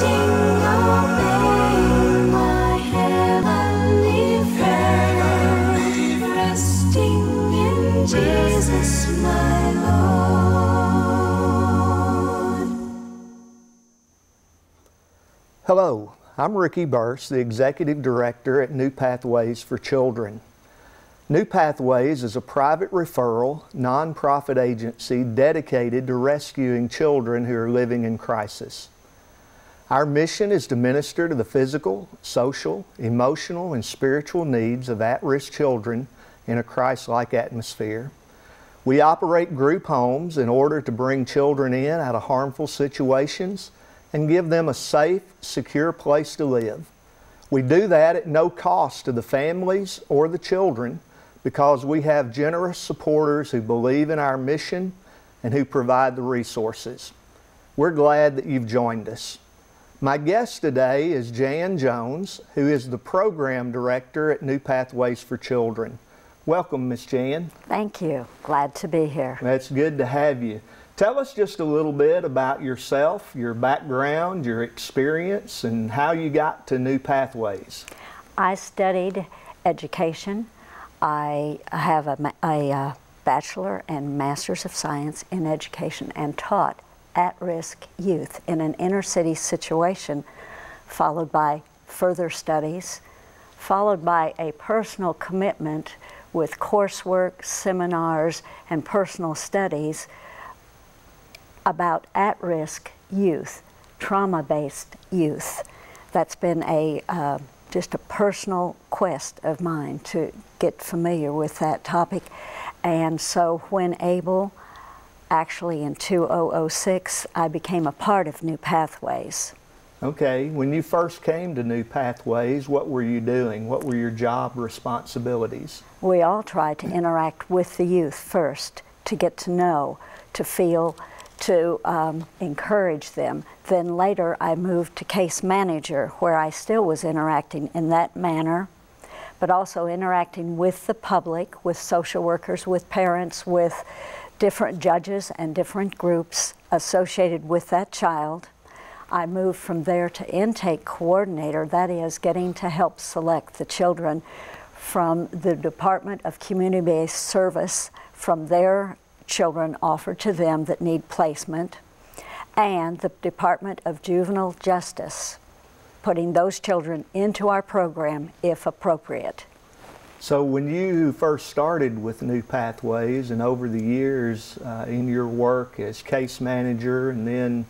obeying my heavenly friend, resting in Jesus my Lord. Hello, I'm Ricky Burse, the Executive Director at New Pathways for Children. New Pathways is a private referral, nonprofit agency dedicated to rescuing children who are living in crisis. Our mission is to minister to the physical, social, emotional, and spiritual needs of at-risk children in a Christ-like atmosphere. We operate group homes in order to bring children in out of harmful situations and give them a safe, secure place to live. We do that at no cost to the families or the children because we have generous supporters who believe in our mission and who provide the resources. We're glad that you've joined us. My guest today is Jan Jones, who is the Program Director at New Pathways for Children. Welcome, Miss Jan. Thank you. Glad to be here. That's good to have you. Tell us just a little bit about yourself, your background, your experience, and how you got to New Pathways. I studied education. I have a Bachelor and Master's of Science in Education and taught at-risk youth in an inner-city situation, followed by further studies, followed by a personal commitment with coursework, seminars, and personal studies about at-risk youth, trauma-based youth. That's been just a personal quest of mine to get familiar with that topic. And so when able, actually in 2006, I became a part of New Pathways. Okay, when you first came to New Pathways, what were you doing? What were your job responsibilities? We all try to interact with the youth first, to get to know, to feel, to encourage them. Then later I moved to case manager, where I still was interacting in that manner, but also interacting with the public, with social workers, with parents, with different judges and different groups associated with that child. I moved from there to intake coordinator, that is, getting to help select the children from the Department of Community-Based Service, from their children offered to them that need placement, and the Department of Juvenile Justice, putting those children into our program if appropriate. So when you first started with New Pathways and over the years in your work as case manager and then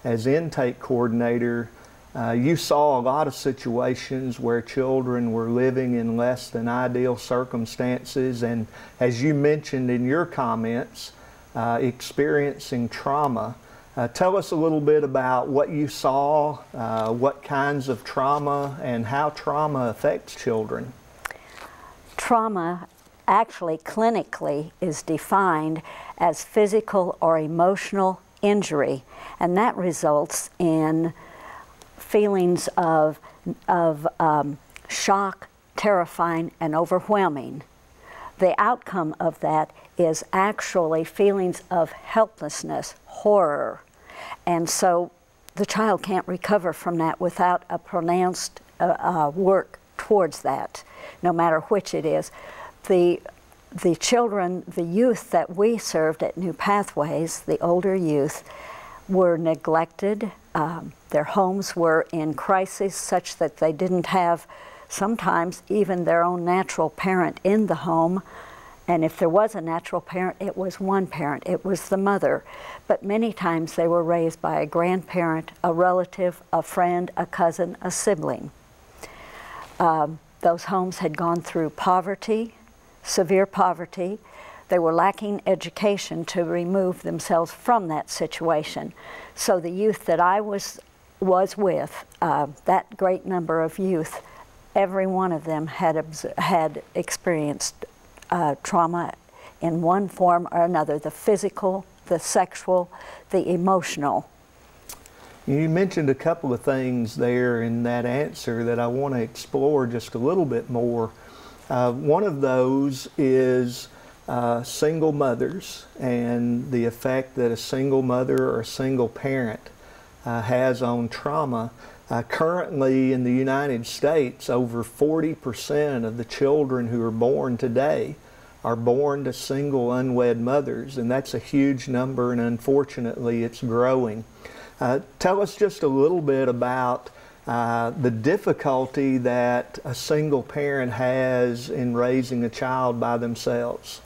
as intake coordinator, you saw a lot of situations where children were living in less than ideal circumstances and, as you mentioned in your comments, experiencing trauma. Tell us a little bit about what you saw, what kinds of trauma, and how trauma affects children. Trauma actually clinically is defined as physical or emotional injury, and that results in feelings of shock, terrifying, and overwhelming. The outcome of that is actually feelings of helplessness, horror, and so the child can't recover from that without a pronounced work towards that, no matter which it is. The children, the youth that we served at New Pathways, the older youth, were neglected. Their homes were in crisis such that they didn't have sometimes even their own natural parent in the home. And if there was a natural parent, it was one parent, it was the mother. But many times they were raised by a grandparent, a relative, a friend, a cousin, a sibling. Those homes had gone through poverty, severe poverty. They were lacking education to remove themselves from that situation. So the youth that I was with, that great number of youth, every one of them had experienced trauma in one form or another, the physical, the sexual, the emotional. You mentioned a couple of things there in that answer that I want to explore just a little bit more. One of those is single mothers and the effect that a single mother or a single parent has on trauma. Currently in the United States, over 40% of the children who are born today are born to single unwed mothers, and that's a huge number, and unfortunately it's growing. Tell us just a little bit about the difficulty that a single parent has in raising a child by themselves.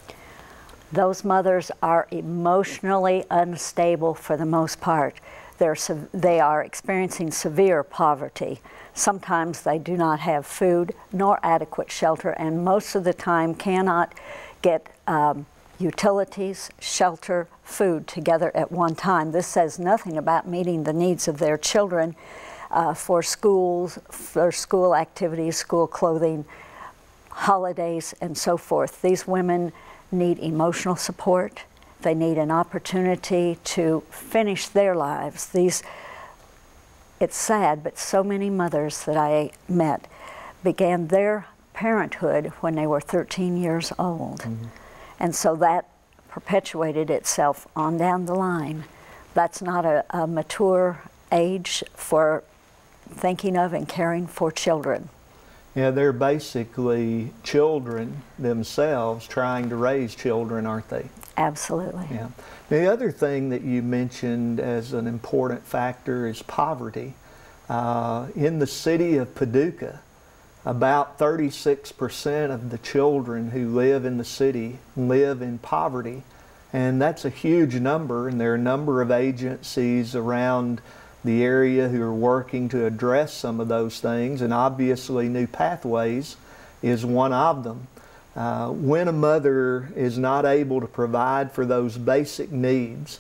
Those mothers are emotionally unstable for the most part. They are experiencing severe poverty. Sometimes they do not have food nor adequate shelter, and most of the time cannot get utilities, shelter, food together at one time. This says nothing about meeting the needs of their children for schools, for school activities, school clothing, holidays, and so forth. These women need emotional support. They need an opportunity to finish their lives. It's sad, but so many mothers that I met began their parenthood when they were 13 years old. Mm-hmm. And so that perpetuated itself on down the line. That's not a mature age for thinking of and caring for children. Yeah, they're basically children themselves trying to raise children, aren't they? Absolutely. Yeah. The other thing that you mentioned as an important factor is poverty. In the city of Paducah, about 36% of the children who live in the city live in poverty, and that's a huge number, and there are a number of agencies around the area who are working to address some of those things, and obviously New Pathways is one of them. When a mother is not able to provide for those basic needs,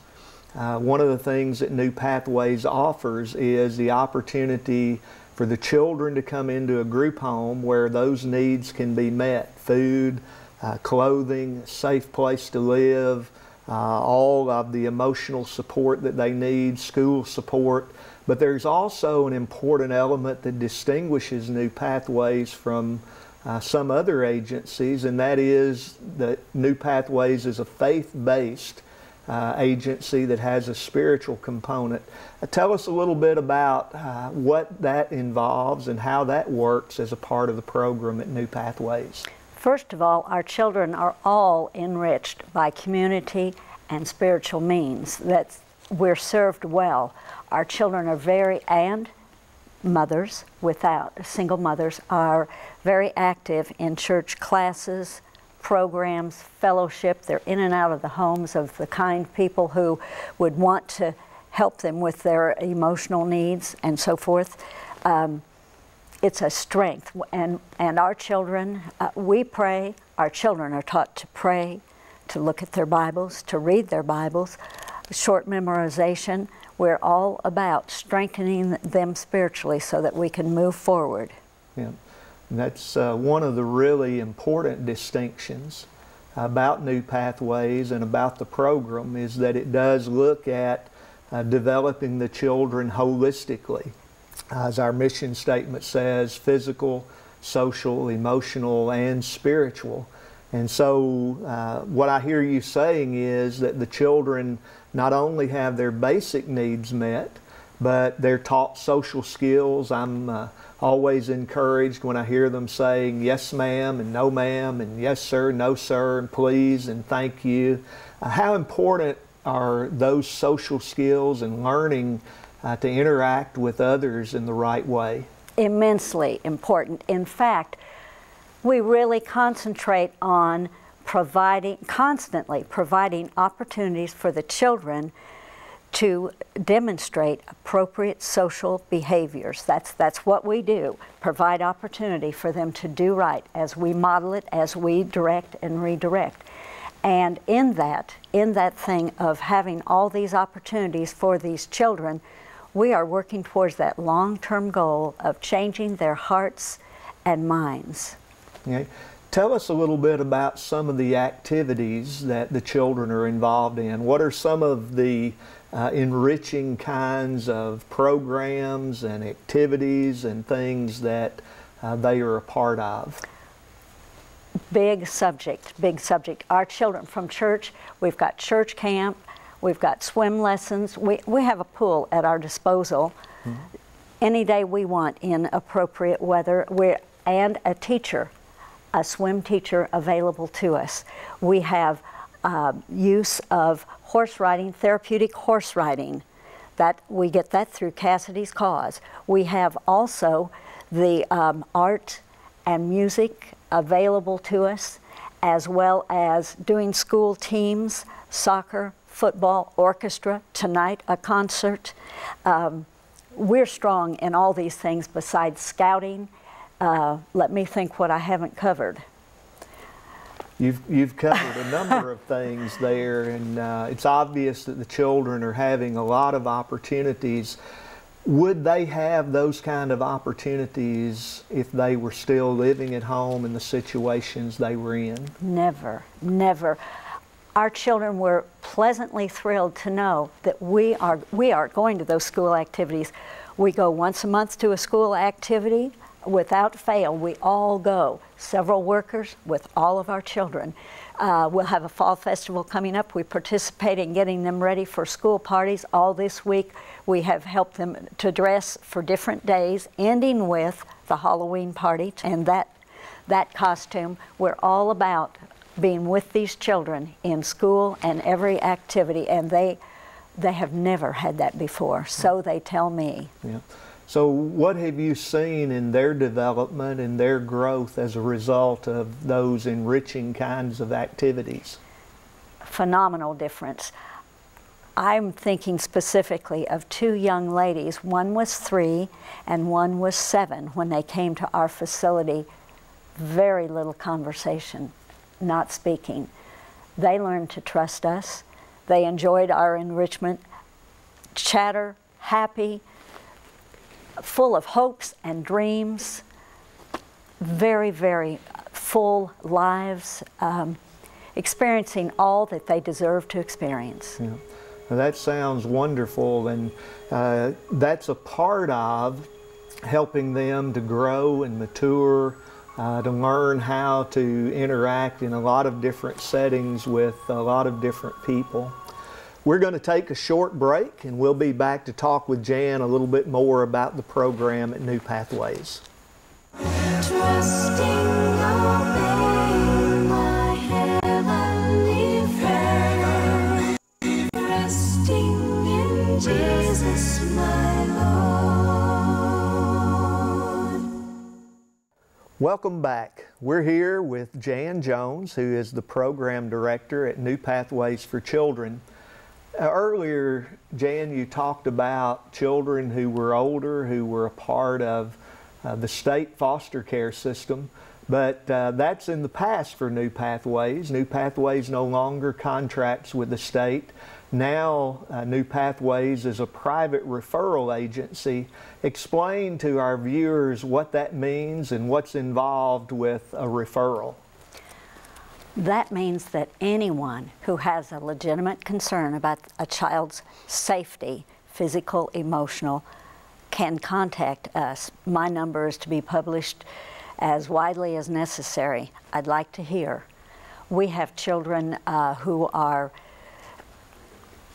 one of the things that New Pathways offers is the opportunity for the children to come into a group home where those needs can be met. Food, clothing, a safe place to live, all of the emotional support that they need, school support. But there's also an important element that distinguishes New Pathways from some other agencies, and that is that New Pathways is a faith-based agency that has a spiritual component. Tell us a little bit about what that involves and how that works as a part of the program at New Pathways. First of all, our children are all enriched by community and spiritual means. We're served well. Our children are and mothers, single mothers, are very active in church classes, programs, fellowship. They're in and out of the homes of the kind people who would want to help them with their emotional needs and so forth. It's a strength, and our children, we pray. Our children are taught to pray, to look at their Bibles, to read their Bibles, short memorization. We're all about strengthening them spiritually so that we can move forward. Yeah, and that's one of the really important distinctions about New Pathways and about the program, is that it does look at developing the children holistically. As our mission statement says, physical, social, emotional, and spiritual. And so what I hear you saying is that the children not only have their basic needs met, but they're taught social skills. I'm always encouraged when I hear them saying yes ma'am and no ma'am and yes sir, no sir, and please and thank you. How important are those social skills and learning to interact with others in the right way? Immensely important. In fact, we really concentrate on constantly providing opportunities for the children to demonstrate appropriate social behaviors. That's what we do, provide opportunity for them to do right as we model it, as we direct and redirect. And in that thing of having all these opportunities for these children, we are working towards that long-term goal of changing their hearts and minds. Okay. Tell us a little bit about some of the activities that the children are involved in. What are some of the enriching kinds of programs and activities and things that they are a part of? Big subject. Our children from church, we've got church camp, We've got swim lessons. We have a pool at our disposal any day we want in appropriate weather. And a teacher, a swim teacher available to us. We have use of horse riding, therapeutic horse riding. That we get that through Cassidy's Cause. We have also the art and music available to us, as well as doing school teams, soccer, football, orchestra, tonight a concert. We're strong in all these things besides scouting. Let me think what I haven't covered. You've covered a number of things there, and it's obvious that the children are having a lot of opportunities. Would they have those kind of opportunities if they were still living at home in the situations they were in? Never, never. Our children were pleasantly thrilled to know that we are going to those school activities. We go once a month to a school activity. Without fail, we all go. Several workers with all of our children. We'll have a fall festival coming up. We participate in getting them ready for school parties all this week. We have helped them to dress for different days, ending with the Halloween party and that costume. We're all about being with these children in school and every activity, and they have never had that before, so they tell me. Yeah. So what have you seen in their development and their growth as a result of those enriching kinds of activities? Phenomenal difference. I'm thinking specifically of two young ladies. One was 3 and one was 7 when they came to our facility. Very little conversation, not speaking. They learned to trust us. They enjoyed our enrichment, chatter, happy, full of hopes and dreams, very, very full lives, experiencing all that they deserve to experience. Yeah. Well, that sounds wonderful, and that's a part of helping them to grow and mature, to learn how to interact in a lot of different settings with a lot of different people. We're going to take a short break, and we'll be back to talk with Jan a little bit more about the program at New Pathways. Trusting, obeying my heavenly Father, resting in Jesus my Lord. Welcome back. We're here with Jan Jones, who is the program director at New Pathways for Children. Earlier, Jan, you talked about children who were older, who were a part of the state foster care system, but that's in the past for New Pathways. New Pathways no longer contracts with the state. Now, New Pathways is a private referral agency. Explain to our viewers what that means and what's involved with a referral. That means that anyone who has a legitimate concern about a child's safety, physical, emotional, can contact us. My number is to be published as widely as necessary. I'd like to hear. We have children who are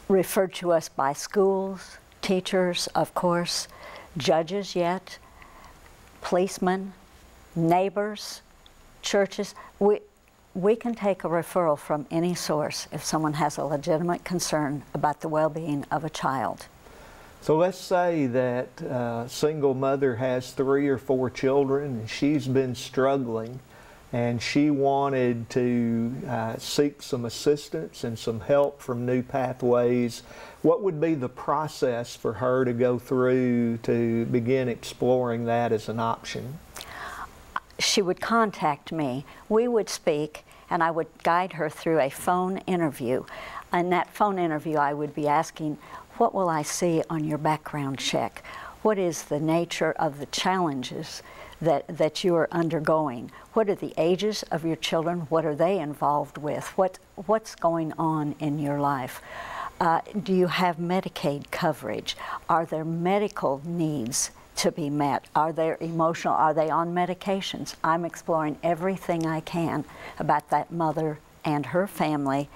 referred to us by schools, teachers, of course, judges yet, policemen, neighbors, churches. We can take a referral from any source if someone has a legitimate concern about the well-being of a child. So let's say that a single mother has 3 or 4 children and she's been struggling and she wanted to seek some assistance and some help from New Pathways. What would be the process for her to go through to begin exploring that as an option? She would contact me. We would speak, and I would guide her through a phone interview. In that phone interview, I would be asking, what will I see on your background check? What is the nature of the challenges that you are undergoing? What are the ages of your children? What are they involved with? What's going on in your life? Do you have Medicaid coverage? Are there medical needs to be met? Are they emotional? Are they on medications? I'm exploring everything I can about that mother and her family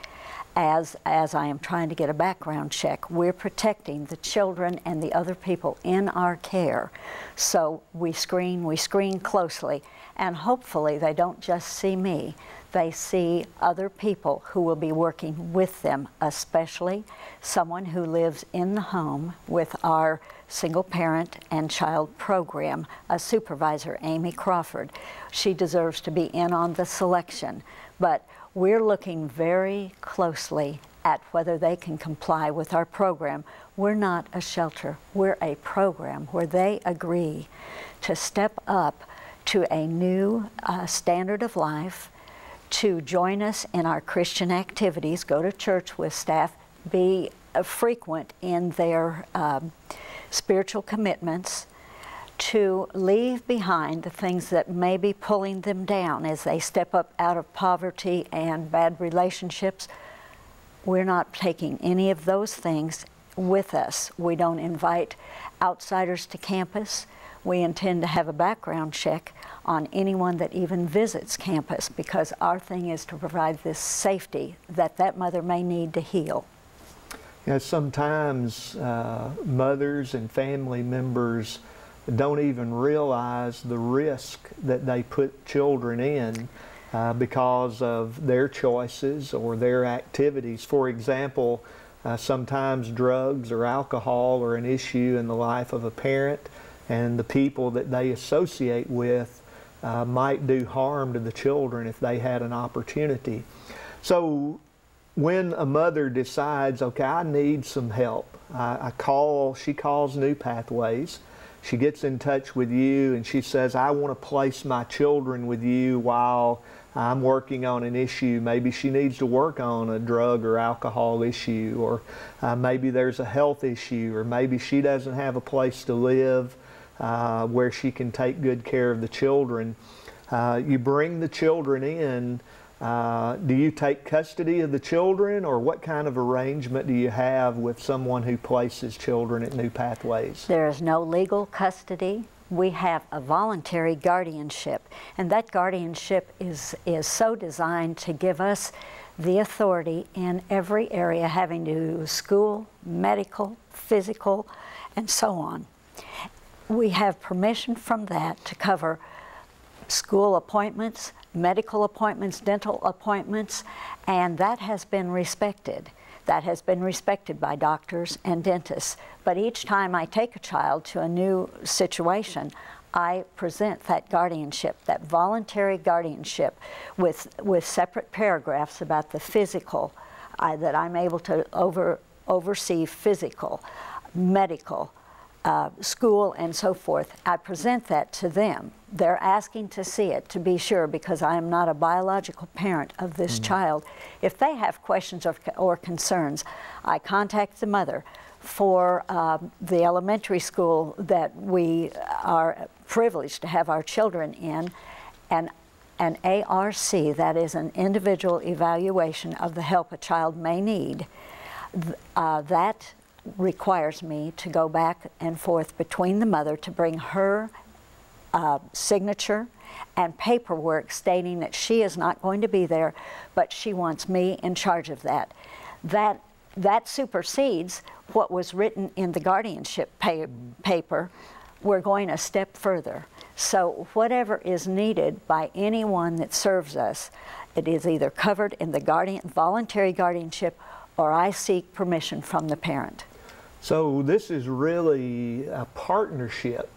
as I am trying to get a background check, we're protecting the children and the other people in our care. So we screen closely, and hopefully they don't just see me, they see other people who will be working with them, especially someone who lives in the home with our single parent and child program, a supervisor, Amy Crawford. She deserves to be in on the selection, but we're looking very closely at whether they can comply with our program. We're not a shelter, we're a program where they agree to step up to a new standard of life, to join us in our Christian activities, go to church with staff, be frequent in their spiritual commitments, to leave behind the things that may be pulling them down as they step up out of poverty and bad relationships. We're not taking any of those things with us. We don't invite outsiders to campus. We intend to have a background check on anyone that even visits campus, because our thing is to provide this safety that that mother may need to heal. You know, sometimes mothers and family members don't even realize the risk that they put children in because of their choices or their activities. For example, sometimes drugs or alcohol are an issue in the life of a parent, and the people that they associate with might do harm to the children if they had an opportunity. So when a mother decides, okay, I need some help, she calls New Pathways. She gets in touch with you and she says, I want to place my children with you while I'm working on an issue. Maybe she needs to work on a drug or alcohol issue, or maybe there's a health issue, or maybe she doesn't have a place to live where she can take good care of the children. You bring the children in. Do you take custody of the children, or what kind of arrangement do you have with someone who places children at New Pathways? There is no legal custody. We have a voluntary guardianship, and that guardianship is so designed to give us the authority in every area having to do with school, medical, physical, and so on. We have permission from that to cover school appointments, medical appointments, dental appointments, and that has been respected. That has been respected by doctors and dentists. But each time I take a child to a new situation, I present that guardianship, that voluntary guardianship, with separate paragraphs about the physical, that I'm able to oversee physical, medical, school, and so forth. I present that to them. They're asking to see it to be sure, because I am not a biological parent of this child. If they have questions or concerns, I contact the mother. For the elementary school that we are privileged to have our children in, an ARC, that is an individual evaluation of the help a child may need, that requires me to go back and forth between the mother to bring her signature and paperwork stating that she is not going to be there, but she wants me in charge of that. That supersedes what was written in the guardianship paper. We're going a step further. So whatever is needed by anyone that serves us, it is either covered in the voluntary guardianship, or I seek permission from the parent. So this is really a partnership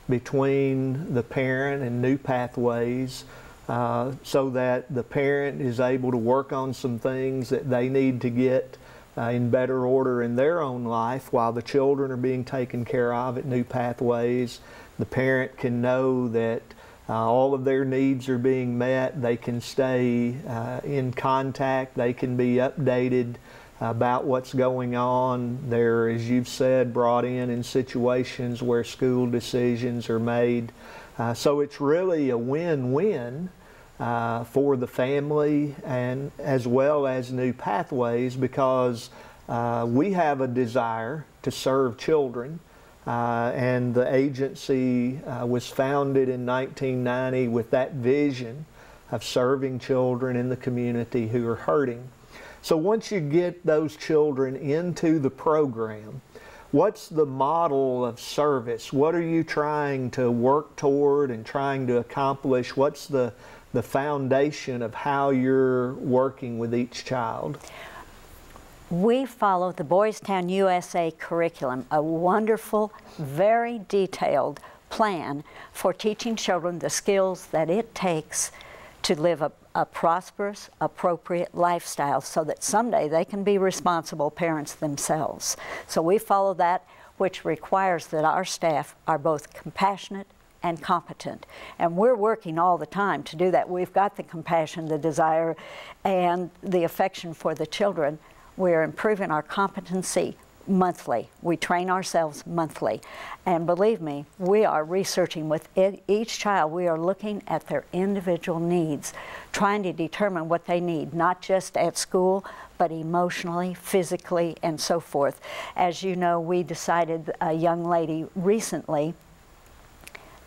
between the parent and New Pathways, so that the parent is able to work on some things that they need to get in better order in their own life while the children are being taken care of at New Pathways. The parent can know that all of their needs are being met. They can stay in contact. They can be updated about what's going on. They're, as you've said, brought in situations where school decisions are made. So it's really a win-win for the family and as well as New Pathways, because we have a desire to serve children, and the agency was founded in 1990 with that vision of serving children in the community who are hurting. So once you get those children into the program, what's the model of service? What are you trying to work toward and trying to accomplish? What's the foundation of how you're working with each child? We follow the Boys Town USA curriculum, a wonderful, very detailed plan for teaching children the skills that it takes to live a prosperous, appropriate lifestyle so that someday they can be responsible parents themselves. So we follow that, which requires that our staff are both compassionate and competent. And we're working all the time to do that. We've got the compassion, the desire, and the affection for the children. We're improving our competency monthly. We train ourselves monthly. And believe me, we are researching with each child. We are looking at their individual needs, trying to determine what they need, not just at school, but emotionally, physically, and so forth. As you know, we decided a young lady recently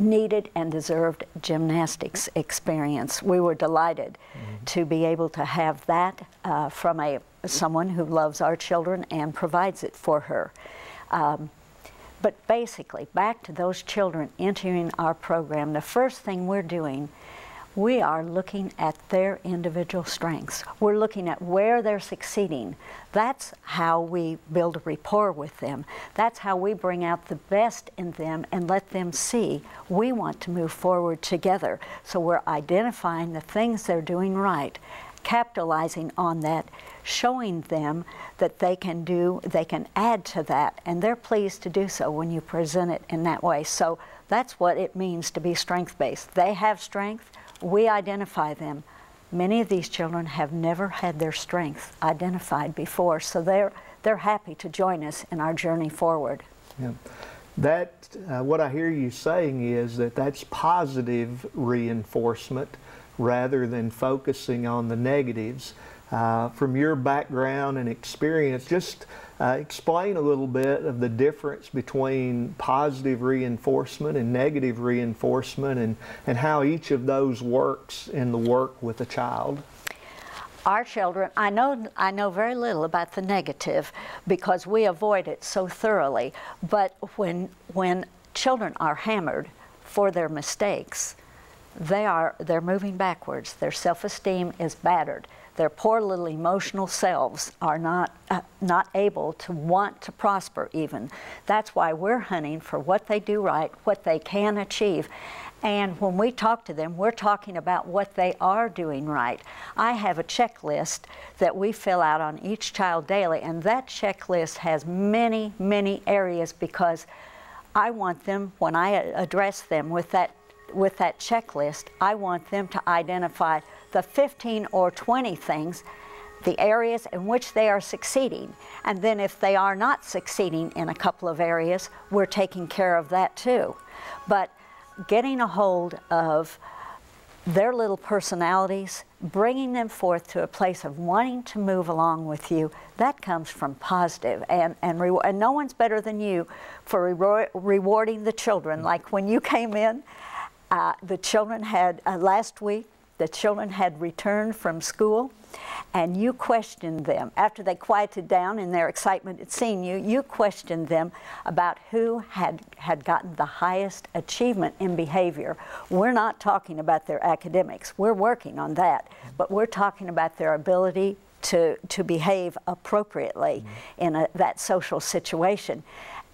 needed and deserved gymnastics experience. We were delighted to be able to have that from someone who loves our children and provides it for her. But basically, back to those children entering our program, the first thing we're doing, we are looking at their individual strengths. We're looking at where they're succeeding. That's how we build a rapport with them. That's how we bring out the best in them and let them see we want to move forward together. So we're identifying the things they're doing right, capitalizing on that, showing them that they can add to that, and they're pleased to do so when you present it in that way. So that's what it means to be strength-based. They have strength, we identify them. Many of these children have never had their strength identified before, so they're happy to join us in our journey forward. Yeah. That, what I hear you saying is that that's positive reinforcement rather than focusing on the negatives. From your background and experience, just explain a little bit of the difference between positive reinforcement and negative reinforcement, and how each of those works in the work with a child. Our children, I know very little about the negative because we avoid it so thoroughly, but when children are hammered for their mistakes, they're moving backwards. Their self-esteem is battered. Their poor little emotional selves are not able to want to prosper even. That's why we're hunting for what they do right, what they can achieve. And when we talk to them, we're talking about what they are doing right. I have a checklist that we fill out on each child daily, and that checklist has many, many areas because I want them, when I address them with that checklist, I want them to identify the 15 or 20 things, the areas in which they are succeeding. And then if they are not succeeding in a couple of areas, we're taking care of that too. But getting a hold of their little personalities, bringing them forth to a place of wanting to move along with you, that comes from positive. And no one's better than you for rewarding the children. Like when you came in, the children had, last week, the children had returned from school, and you questioned them. After they quieted down in their excitement at seeing you, you questioned them about who had gotten the highest achievement in behavior. We're not talking about their academics. We're working on that, but we're talking about their ability to behave appropriately in that social situation.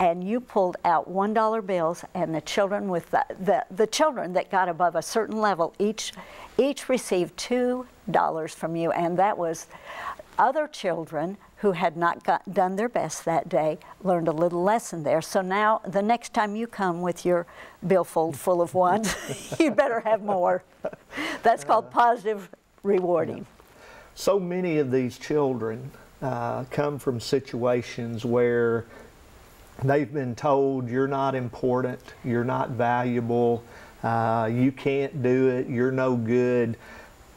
And you pulled out $1 bills, and the children with the children that got above a certain level each received $2 from you, and that was other children who had not done their best that day learned a little lesson there. So now the next time you come with your billfold full of ones, you better have more. That's called positive rewarding. So many of these children come from situations where they've been told you're not important, you're not valuable, you can't do it, you're no good.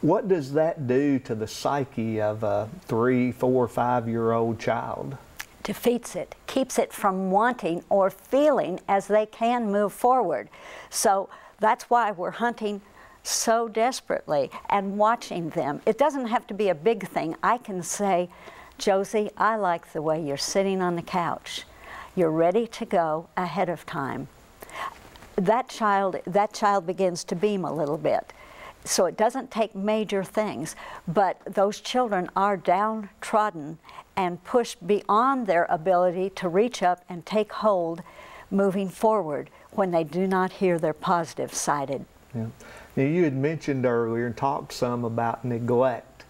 What does that do to the psyche of a 3, 4, 5-year-old child? Defeats it, keeps it from wanting or feeling as they can move forward. So that's why we're hunting so desperately, and watching them. It doesn't have to be a big thing. I can say, Josie, I like the way you're sitting on the couch. You're ready to go ahead of time. That child begins to beam a little bit. So it doesn't take major things, but those children are downtrodden and pushed beyond their ability to reach up and take hold moving forward when they do not hear their positive cited. Yeah. Now, you had mentioned earlier and talked some about neglect.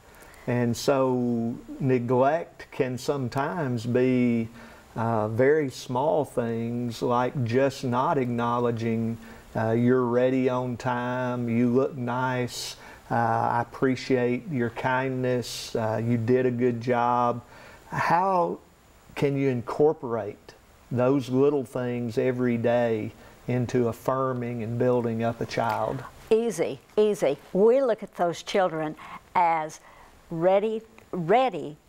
And so neglect can sometimes be very small things, like just not acknowledging you're ready on time, you look nice, I appreciate your kindness, you did a good job. How can you incorporate those little things every day into affirming and building up a child? Easy, easy. We look at those children as ready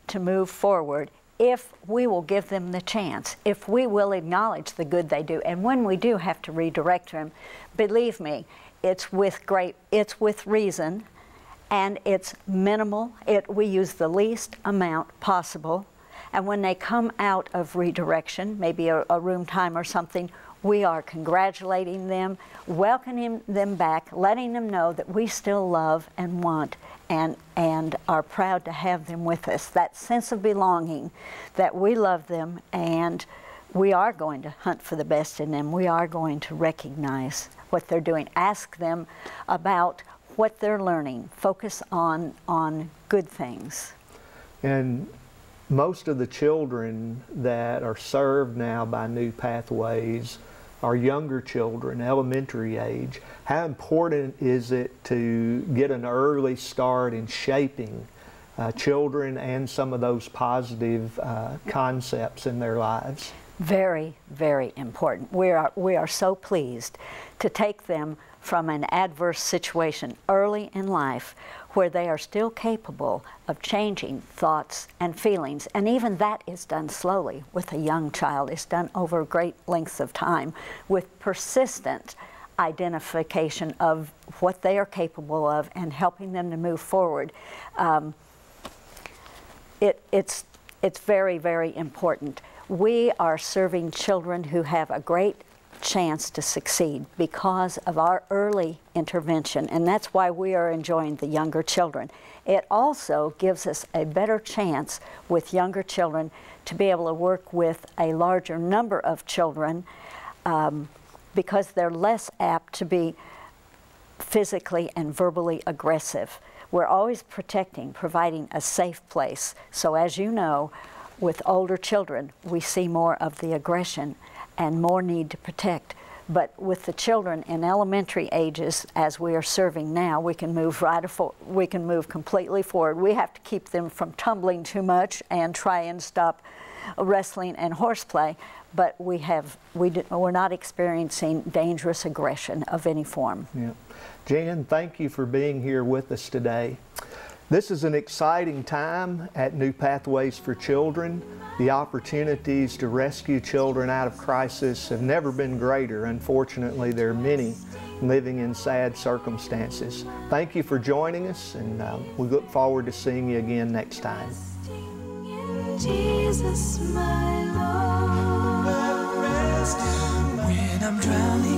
to move forward if we will give them the chance, if we will acknowledge the good they do. And when we do have to redirect them, believe me, it's with reason, and it's minimal. We use the least amount possible. And when they come out of redirection, maybe a room time or something, we are congratulating them, welcoming them back, letting them know that we still love and want and are proud to have them with us. That sense of belonging, that we love them and we are going to hunt for the best in them. We are going to recognize what they're doing. Ask them about what they're learning. Focus on good things. And most of the children that are served now by New Pathways are younger children, elementary age. How important is it to get an early start in shaping children and some of those positive concepts in their lives? Very, very important. We are so pleased to take them from an adverse situation early in life where they are still capable of changing thoughts and feelings. And even that is done slowly with a young child. It's done over great lengths of time with persistent identification of what they are capable of and helping them to move forward. It's very, very important. We are serving children who have a great chance to succeed because of our early intervention, and that's why we are enjoying the younger children. It also gives us a better chance with younger children to be able to work with a larger number of children because they're less apt to be physically and verbally aggressive. We're always providing a safe place. So as you know, with older children, we see more of the aggression and more need to protect. But with the children in elementary ages, as we are serving now, we can move completely forward. We have to keep them from tumbling too much and try and stop wrestling and horseplay, but we're not experiencing dangerous aggression of any form. Yeah. Jan, thank you for being here with us today. This is an exciting time at New Pathways for Children. The opportunities to rescue children out of crisis have never been greater. Unfortunately, there are many living in sad circumstances. Thank you for joining us, and we look forward to seeing you again next time. Jesus, my Lord. When I'm drowning